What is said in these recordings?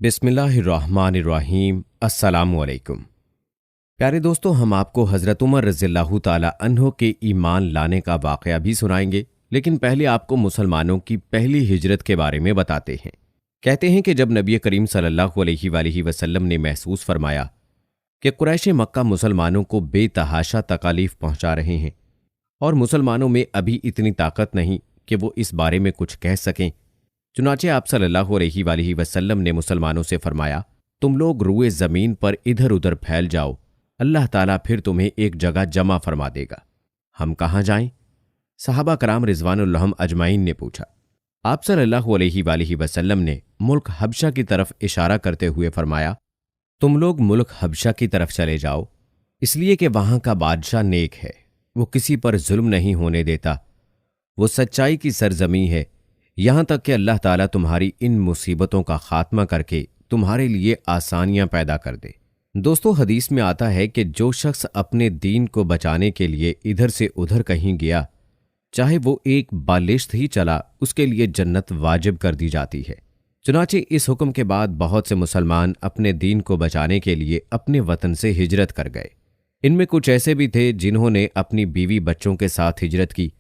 बिस्मिल्लाहिर्रहमानिर्रहीम। अस्सलामुअलैकुम। प्यारे दोस्तों, हम आपको हज़रत उमर रज़ियल्लाहु ताला अन्हो के ईमान लाने का वाक़या भी सुनाएंगे, लेकिन पहले आपको मुसलमानों की पहली हिजरत के बारे में बताते हैं। कहते हैं कि जब नबी करीम सल्लल्लाहु अलैहि वसल्लम ने महसूस फरमाया कि कुरैश मक्का मुसलमानों को बेतहाशा तकालीफ पहुंचा रहे हैं और मुसलमानों में अभी इतनी ताकत नहीं कि वो इस बारे में कुछ कह सकें, चुनाचे आप सल्लल्लाहु अलैहि वसल्लम ने मुसलमानों से फरमाया, तुम लोग रुए ज़मीन पर इधर उधर फैल जाओ, अल्लाह ताला फिर तुम्हें एक जगह जमा फरमा देगा। हम कहाँ जाएं? सहाबा कराम रिज़वानुल्लाह अजमाइन ने पूछा। आप सल्लल्लाहु अलैहि वसल्लम ने मुल्क हबशा की तरफ इशारा करते हुए फरमाया, तुम लोग मुल्क हबशा की तरफ चले जाओ, इसलिए कि वहां का बादशाह नेक है, वो किसी पर जुल्म नहीं होने देता, वो सच्चाई की सरजमी है, यहां तक कि अल्लाह ताला तुम्हारी इन मुसीबतों का खात्मा करके तुम्हारे लिए आसानियां पैदा कर दे। दोस्तों, हदीस में आता है कि जो शख्स अपने दीन को बचाने के लिए इधर से उधर कहीं गया, चाहे वो एक बालिश्त ही चला, उसके लिए जन्नत वाजिब कर दी जाती है। चुनाचे इस हुक्म के बाद बहुत से मुसलमान अपने दीन को बचाने के लिए अपने वतन से हिजरत कर गए। इनमें कुछ ऐसे भी थे जिन्होंने अपनी बीवी बच्चों के साथ हिजरत की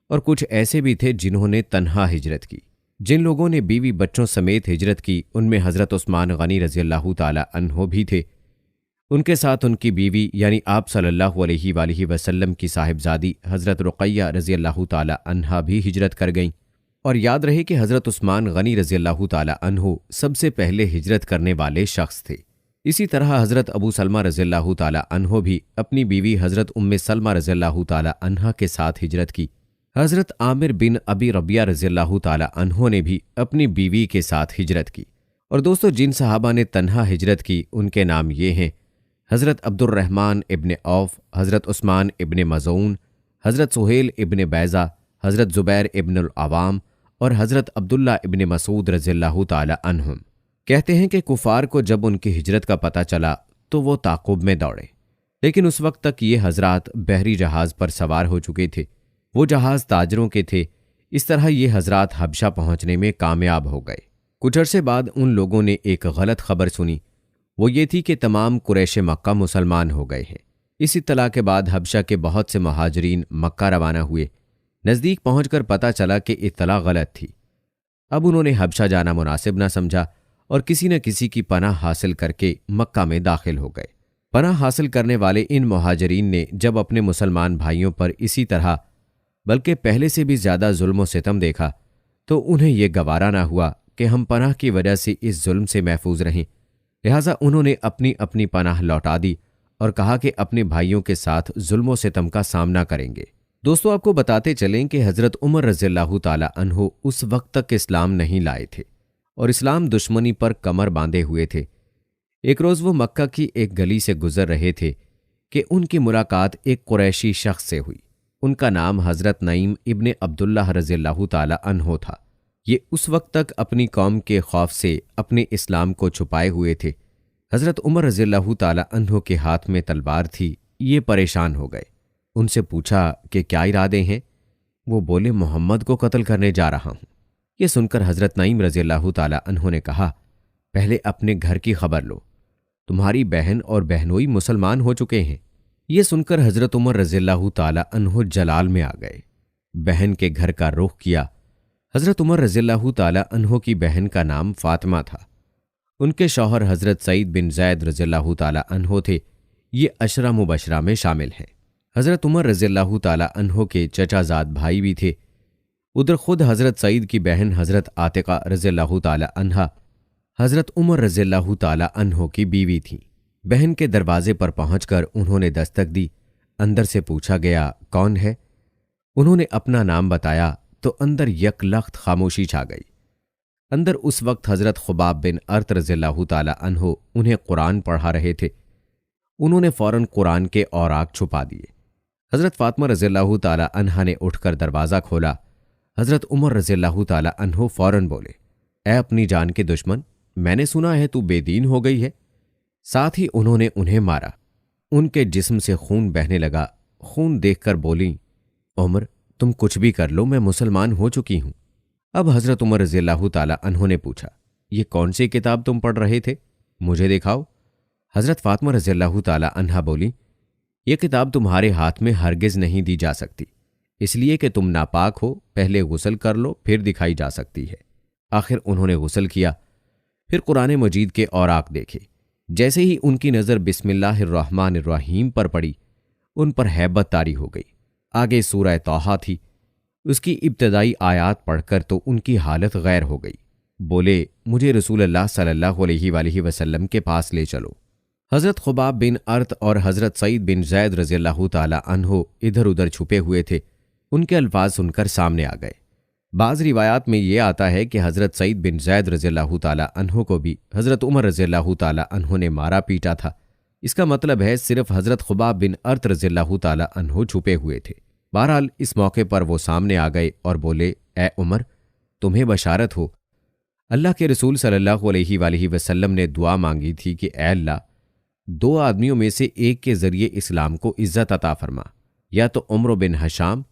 और कुछ ऐसे भी थे जिन्होंने तन्हा हिजरत की। जिन लोगों ने बीवी बच्चों समेत हिजरत की उनमें हज़रत उस्मान गनी रज़ियल्लाहु ताला अन्हो भी थे। उनके साथ उनकी बीवी यानी आप सल्लल्लाहु अलैहि वसल्लम की साहिबजादी हज़रत रुक़ैया रज़ियल्लाहु ताला अन्हा भी हिजरत कर गईं। और याद रहे कि हज़रत उस्मान गनी रज़ियल्लाहु ताला अन्हो सबसे पहले हिजरत करने वाले शख्स थे। इसी तरह हज़रत अबू सलमा रज़ियल्लाहु ताला अन्हो भी अपनी बीवी हज़रत उम्मे सलमा रज़ियल्लाहु ताला अन्हा के साथ हिजरत की। हज़रत आमिर बिन अबी रबिया रज़ियल्लाहु ताला अन्हो ने भी अपनी बीवी के साथ हिजरत की। और दोस्तों, जिन सहाबा ने तन्हा हिजरत की उनके नाम ये हैं: हज़रत अब्दुर्रहमान इब्ने औफ, हज़रत उस्मान इब्ने मज़ऊन, हज़रत सुहेल इब्ने बैज़ा, हज़रत ज़ुबैर इब्नुल अवाम और हज़रत अब्दुल्ला इब्ने मसूद रज़ियल्लाहु ताला अन्हुम। कहते हैं कि कुफार को जब उनकी हिजरत का पता चला तो वो ताक़ुब में दौड़े, लेकिन उस वक्त तक ये हज़रात बहरी जहाज़ पर सवार हो चुके थे। वो जहाज़ ताजरों के थे। इस तरह ये हज़रात हबशा पहुंचने में कामयाब हो गए। कुछ अरसे बाद उन लोगों ने एक गलत खबर सुनी। वो ये थी कि तमाम कुरैश मक्का मुसलमान हो गए हैं। इस इत्तला के बाद हबशा के बहुत से महाजरीन मक्का रवाना हुए। नज़दीक पहुंचकर पता चला कि इत्तला गलत थी। अब उन्होंने हबशा जाना मुनासिब न समझा और किसी न किसी की पनाह हासिल करके मक्का में दाखिल हो गए। पनाह हासिल करने वाले इन महाजरीन ने जब अपने मुसलमान भाइयों पर इसी तरह बल्कि पहले से भी ज्यादा जुल्म सितम देखा तो उन्हें यह गवारा ना हुआ कि हम पनाह की वजह से इस जुल्म से महफूज रहें। लिहाजा उन्होंने अपनी अपनी पनाह लौटा दी और कहा कि अपने भाइयों के साथ जुल्म सितम का सामना करेंगे। दोस्तों, आपको बताते चलें कि हज़रत उमर रज़ियल्लाहु ताला अन्हो उस वक्त तक इस्लाम नहीं लाए थे और इस्लाम दुश्मनी पर कमर बांधे हुए थे। एक रोज़ वो मक्का की एक गली से गुजर रहे थे कि उनकी मुलाकात एक कुरैशी शख्स से हुई। उनका नाम हज़रत नईम इब्ने अब्दुल्लाह रज़ियल्लाहु ताला अन्हो था। ये उस वक्त तक अपनी कौम के खौफ से अपने इस्लाम को छुपाए हुए थे। हज़रत उमर रज़ियल्लाहु ताला अन्हो के हाथ में तलवार थी। ये परेशान हो गए। उनसे पूछा कि क्या इरादे हैं? वो बोले, मोहम्मद को कत्ल करने जा रहा हूं। ये सुनकर हज़रत नईम रज़ियल्लाहु ताला अन्हो ने कहा, पहले अपने घर की खबर लो, तुम्हारी बहन और बहनोई मुसलमान हो चुके हैं। ये सुनकर हज़रत उमर रज़ियल्लाहु ताला अन्हो जलाल में आ गए। बहन के घर का रुख किया। हज़रत उमर रज़ियल्लाहु ताला अन्हो की बहन का नाम फातिमा था। उनके शौहर हज़रत सईद बिन ज़ैद रज़ियल्लाहु ताला अन्हो थे। ये अशरा मुबशरा में शामिल हैं। हज़रत उमर रज़ियल्लाहु ताला अन्हो के चचाजाद भाई भी थे। उधर खुद हज़रत सईद की बहन हज़रत आतिका रज़ियल्लाहु ताला अन्हा हज़रत उमर रज़ियल्लाहु ताला अन्हो की बीवी थीं। बहन के दरवाजे पर पहुंचकर उन्होंने दस्तक दी। अंदर से पूछा गया, कौन है? उन्होंने अपना नाम बताया तो अंदर यकलख्त खामोशी छा गई। अंदर उस वक्त हज़रत खुबाब बिन अर्त रज़ियल्लाहु ताला अन्हो उन्हें कुरान पढ़ा रहे थे। उन्होंने फ़ौरन कुरान के औराक छुपा दिए। हज़रत फातिमा रज़ियल्लाहु ताला अन्हा ने उठकर दरवाज़ा खोला। हज़रत उमर रज़ियल्लाहु ताला अन्हो फ़ौरन बोले, ऐ अपनी जान के दुश्मन, मैंने सुना है तू बेदीन हो गई है। साथ ही उन्होंने उन्हें मारा। उनके जिस्म से खून बहने लगा। खून देखकर बोली, उमर, तुम कुछ भी कर लो, मैं मुसलमान हो चुकी हूं। अब हज़रत उमर रज़ियल्लाहु ताला अन्हो ने पूछा, ये कौन सी किताब तुम पढ़ रहे थे? मुझे दिखाओ। हजरत फातिमा रज़ियल्लाहु ताला अन्हा बोली, ये किताब तुम्हारे हाथ में हरगिज नहीं दी जा सकती, इसलिए कि तुम नापाक हो, पहले गुस्ल कर लो, फिर दिखाई जा सकती है। आखिर उन्होंने गुस्ल किया, फिर कुरान मजीद के औराक देखे। जैसे ही उनकी नज़र बिस्मिल्लाहिर्रहमानिर्रहीम पर पड़ी, उन पर हैबत तारी हो गई। आगे सूरह तौहा थी, उसकी इब्तदाई आयात पढ़कर तो उनकी हालत गैर हो गई। बोले, मुझे रसूलुल्लाह सल्लल्लाहु अलैहि वसल्लम के पास ले चलो। हज़रत खुबाब बिन अर्त और हज़रत सईद बिन ज़ैद रज़ियल्लाहु ताला अन्हो इधर उधर छुपे हुए थे। उनके अल्फाज सुनकर सामने आ गए। बाज़ रिवायात में ये आता है कि हज़रत सईद बिन ज़ैद रज़ियल्लाहु ताला अन्हो को भी हज़रत उमर रज़ियल्लाहु ताला अन्हो ने मारा पीटा था। इसका मतलब है सिर्फ हज़रत खुबाब बिन अर्त रज़ियल्लाहु ताला अन्हो छुपे हुए थे। बहरहाल इस मौके पर वो सामने आ गए और बोले, ए उमर, तुम्हें बशारत हो, अल्लाह के रसूल सल्लल्लाहु अलैहि वसल्लम ने दुआ मांगी थी कि ए अल्लाह, दो आदमियों में से एक के जरिए इस्लाम को इज्जत अता फरमा, या तो उमर बिन हशाम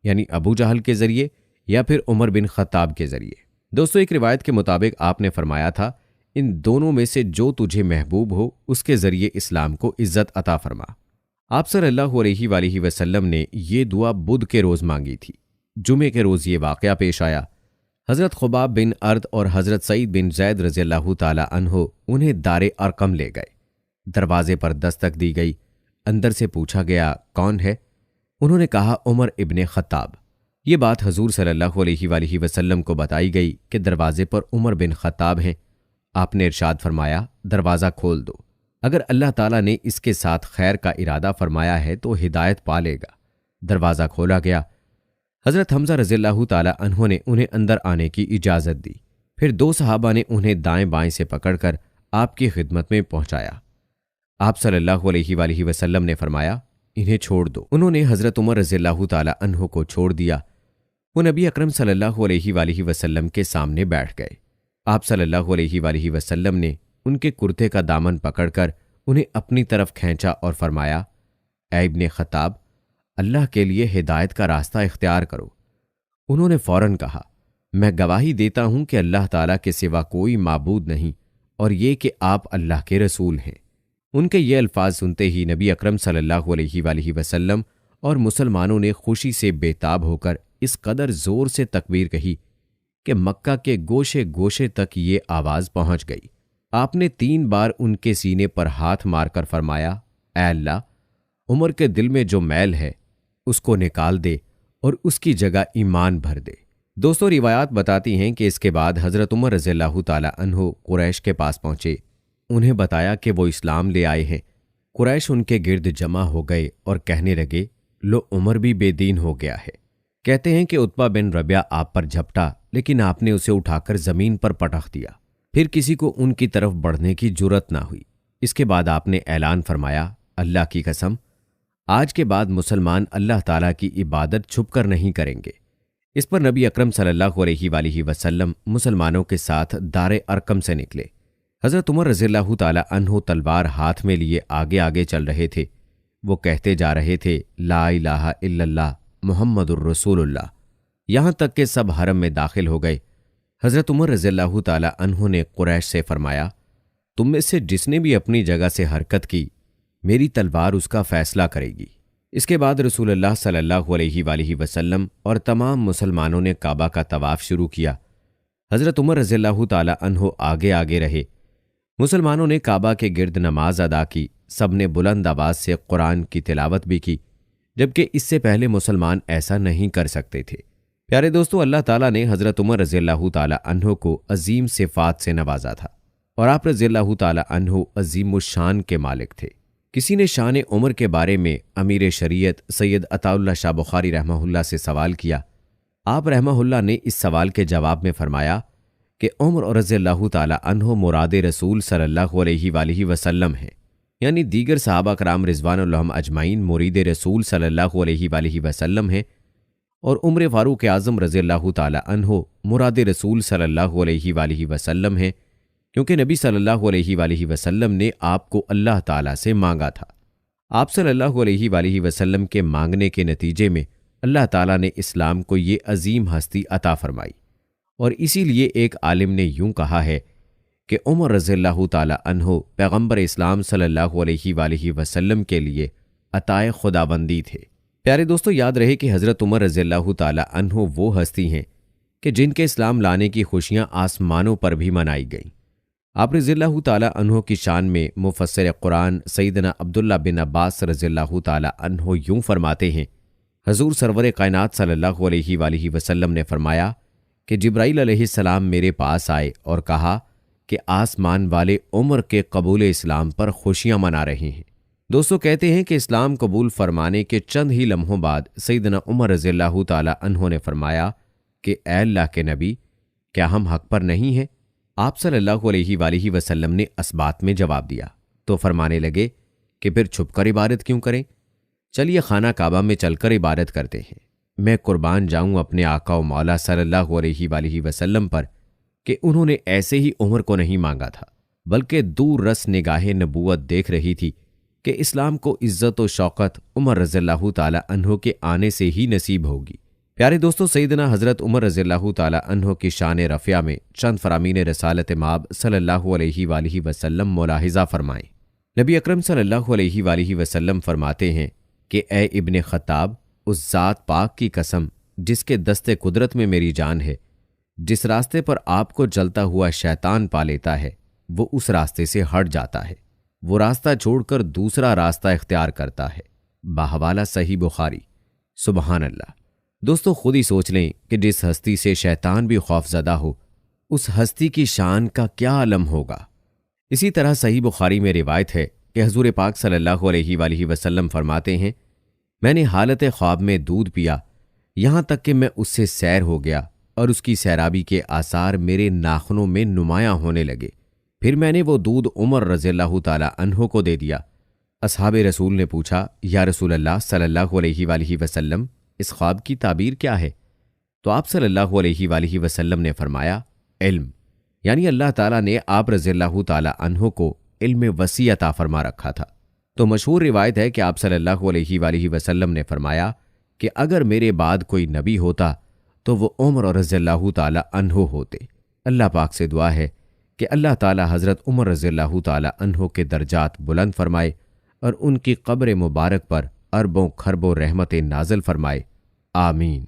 यानी अबू जहल के जरिए, या फिर उमर बिन खत्ताब के जरिए। दोस्तों, एक रिवायत के मुताबिक आपने फरमाया था, इन दोनों में से जो तुझे महबूब हो उसके जरिए इस्लाम को इज्जत अता फरमा। आप सल्लल्लाहु अलैहि वसल्लम ने ये दुआ बुध के रोज मांगी थी। जुमे के रोज ये वाकया पेश आया। हजरत खुबाब बिन अर्द और हजरत सईद बिन ज़ैद रज़ियल्लाहु ताला अन्हो उन्हें दारे अरकम ले गए। दरवाजे पर दस्तक दी गई। अंदर से पूछा गया, कौन है? उन्होंने कहा, उमर इब्ने खत्ताब। ये बात हजूर सल्लल्लाहु अलैहि वसल्लम को बताई गई कि दरवाजे पर उमर बिन खत्ताब हैं। आपने इरशाद फरमाया, दरवाज़ा खोल दो। अगर अल्लाह ताला ने इसके साथ खैर का इरादा फरमाया है तो हिदायत पा लेगा। दरवाज़ा खोला गया। हज़रत हमज़ा रज़ियल्लाहु ताला अन्हो ने उन्हें अंदर आने की इजाज़त दी। फिर दो सहाबा ने उन्हें दाएं बाएं से पकड़कर आपकी खिदमत में पहुंचाया। आप सल्लल्लाहु अलैहि वसल्लम ने फरमाया, इन्हें छोड़ दो। उन्होंने हज़रत उमर रज़ियल्लाहु ताला अन्हो को छोड़ दिया। वो नबी अकरम सल्लल्लाहु अलैहि वसल्लम के सामने बैठ गए। आप सल्लल्लाहु अलैहि वसल्लम ने उनके कुर्ते का दामन पकड़कर उन्हें अपनी तरफ खींचा और फरमाया, ऐ इब्ने खत्ताब, अल्लाह के लिए हिदायत का रास्ता इख्तियार करो। उन्होंने फौरन कहा, मैं गवाही देता हूं कि अल्लाह ताला के सिवा कोई माबूद नहीं और ये कि आप अल्लाह के रसूल हैं। उनके ये अल्फाज सुनते ही नबी अकरम सल्लल्लाहु अलैहि वसल्लम और मुसलमानों ने खुशी से बेताब होकर इस कदर जोर से तकबीर कही कि मक्का के गोशे गोशे तक ये आवाज पहुंच गई। आपने 3 बार उनके सीने पर हाथ मारकर फरमाया, ऐ अल्लाह, उमर के दिल में जो मैल है उसको निकाल दे और उसकी जगह ईमान भर दे। दोस्तों, रिवायात बताती हैं कि इसके बाद हज़रत उमर रज़ियल्लाहु ताला अन्हो कुरैश के पास पहुंचे। उन्हें बताया कि वो इस्लाम ले आए हैं। कुरैश उनके गिर्द जमा हो गए और कहने लगे, लो, उमर भी बेदीन हो गया है। कहते हैं कि उत्बा बिन रबिया आप पर झपटा, लेकिन आपने उसे उठाकर जमीन पर पटक दिया। फिर किसी को उनकी तरफ बढ़ने की जुर्रत ना हुई। इसके बाद आपने ऐलान फरमाया, अल्लाह की कसम, आज के बाद मुसलमान अल्लाह ताला की इबादत छुपकर नहीं करेंगे। इस पर नबी अकरम सल्लल्लाहु अलैहि वसल्लम मुसलमानों के साथ दारे अरकम से निकले। हज़रत उमर रज़ियल्लाहु ताला अन्हो तलवार हाथ में लिए आगे आगे चल रहे थे। वो कहते जा रहे थे, ला इलाहा इल्लल्लाह मुहम्मदुर रसूलुल्लाह, यहाँ तक कि सब हरम में दाखिल हो गए। हज़रत उमर रज़ियल्लाहु ताला अन्हो ने कुरैश से फरमाया, तुम में से जिसने भी अपनी जगह से हरकत की, मेरी तलवार उसका फैसला करेगी। इसके बाद रसूलुल्लाह सल्लल्लाहु अलैहि वसल्लम और तमाम मुसलमानों ने काबा का तवाफ शुरू किया। हज़रत उमर रज़ियल्लाहु ताला अन्हो आगे आगे रहे। मुसलमानों ने काबा के गिर्द नमाज अदा की। सबने बुलंद आवाज से कुरान की तिलावत भी की, जबकि इससे पहले मुसलमान ऐसा नहीं कर सकते थे। प्यारे दोस्तों, अल्लाह ताला ने हज़रत उमर रज़ियल्लाहु ताला अन्हो को अजीम सिफ़ात से नवाजा था और आप रज़ियल्लाहु ताला अन्हो अजीमुश्शान के मालिक थे। किसी ने शान उमर के बारे में अमीर शरीयत सैयद अताउल्लाह शाह बुखारी रहमहुल्लाह से सवाल किया। आप रहमहुल्लाह ने इस सवाल के जवाब में फरमाया कि उमर रज़ियल्लाहु ताला अन्हो मुराद रसूल सल्लल्लाहु अलैहि वसल्लम हैं, यानी दीगर सहाबा कराम रिज़वानुल्लाह अजमाइन मुरीद रसूल सल्लल्लाहु अलैहि वसल्लम हैं और उम्र फारूक आज़म रज़ियल्लाहु ताला अन्हो मुराद रसूल सल्लल्लाहु अलैहि वसल्लम हैं, क्योंकि नबी सल्लल्लाहु अलैहि वसल्लम ने आपको अल्लाह ताला से मांगा था। आप सल्लल्लाहु अलैहि वसल्लम के मांगने के नतीजे में अल्लाह ताला ने इस्लाम को ये अजीम हस्ती अता फरमाई। और इसीलिए एक आलिम ने यूं कहा है कि उमर रज़ियल्लाहु ताला अन्हो पैगंबर इस्लाम सल्लल्लाहु अलैहि वसल्लम के लिए अताए खुदाबंदी थे। प्यारे दोस्तों, याद रहे कि हज़रत उमर रज़ियल्लाहु ताला अन्हो वो हस्ती हैं कि जिनके इस्लाम लाने की खुशियां आसमानों पर भी मनाई गईं। आप रज़ियल्लाहु ताला अन्हो की शान में मुफस्सिर कुरान सैयदना अब्दुल्ला बिन अब्बास रज़ियल्लाहु ताला अन्हो यूं फरमाते हैं, हजूर सरवर कायनात सल्लल्लाहु अलैहि वसल्लम ने फरमाया कि जिब्राईल अलैहिस्सलाम मेरे पास आए और कहा कि आसमान वाले उमर के कबूल इस्लाम पर खुशियां मना रहे हैं। दोस्तों, कहते हैं कि इस्लाम कबूल फरमाने के चंद ही लम्हों बाद सैयदना उमर रज़ियल्लाहु ताला अन्हो ने फरमाया कि ऐ अल्लाह के नबी, क्या हम हक पर नहीं हैं? आप सल्लल्लाहु अलैहि वसल्लम ने इस बात में जवाब दिया तो फरमाने लगे कि फिर छुपकर इबादत क्यों करें? चलिए खाना काबा में चलकर इबादत करते हैं। मैं कुर्बान जाऊं अपने आका व मौला सल्लल्लाहु अलैहि वसल्लम पर कि उन्होंने ऐसे ही उमर को नहीं मांगा था, बल्कि दूर रस निगाहे नबूवत देख रही थी कि इस्लाम को इज्जत व शौकत उमर रज़ियल्लाहु ताला अन्हो के आने से ही नसीब होगी। प्यारे दोस्तों, सैयदना हज़रत उमर रज़ियल्लाहु ताला अन्हो की शान रफ़िया में चंद फरामीन रसालत माब सल्लल्लाहु अलैहि वसल्लम मुलाहिज़ा फरमाएं। नबी अकरम सल्लल्लाहु अलैहि वसल्लम फरमाते हैं कि ए इब्ने खत्ताब, उस ज़ात पाक की कसम जिसके दस्ते कुदरत में मेरी जान है, जिस रास्ते पर आपको जलता हुआ शैतान पा लेता है वो उस रास्ते से हट जाता है, वो रास्ता छोड़कर दूसरा रास्ता इख्तियार करता है। बाहवाला सही बुखारी। सुबहान अल्लाह। दोस्तों, खुद ही सोच लें कि जिस हस्ती से शैतान भी खौफजदा हो, उस हस्ती की शान का क्या आलम होगा। इसी तरह सही बुखारी में रिवायत है कि हजूर पाक सल्लल्लाहु अलैहि वसल्लम फरमाते हैं, मैंने हालत ख्वाब में दूध पिया, यहां तक कि मैं उससे सैर हो गया और उसकी सैराबी के आसार मेरे नाखनों में नुमायां होने लगे। फिर मैंने वो दूध उमर रज़ियल्लाहु ताला अन्हो को दे दिया। असहाबे रसूल ने पूछा, या रसूल अल्लाह सल्लल्लाहु अलैहि वसल्लम, इस ख्वाब की ताबीर क्या है? तो आप सल्लल्लाहु अलैहि वसल्लम ने फरमाया, इल्म, यानी अल्लाह ताला ने आप रज़ियल्लाहु ताला अन्हो को इल्म वसी अता फरमा रखा था। तो मशहूर रिवायत है कि आप सल्लल्लाहु अलैहि वसल्लम ने फरमाया कि अगर मेरे बाद कोई नबी होता तो वो उमर रज़ियल्लाहु ताला अन्हो होते। अल्लाह पाक से दुआ है कि अल्लाह ताला हज़रत उमर रज़ियल्लाहु ताला अन्हो के दर्जात बुलंद फरमाए और उनकी कब्र मुबारक पर अरबों खरबों रहमतें नाज़िल फरमाए। आमीन।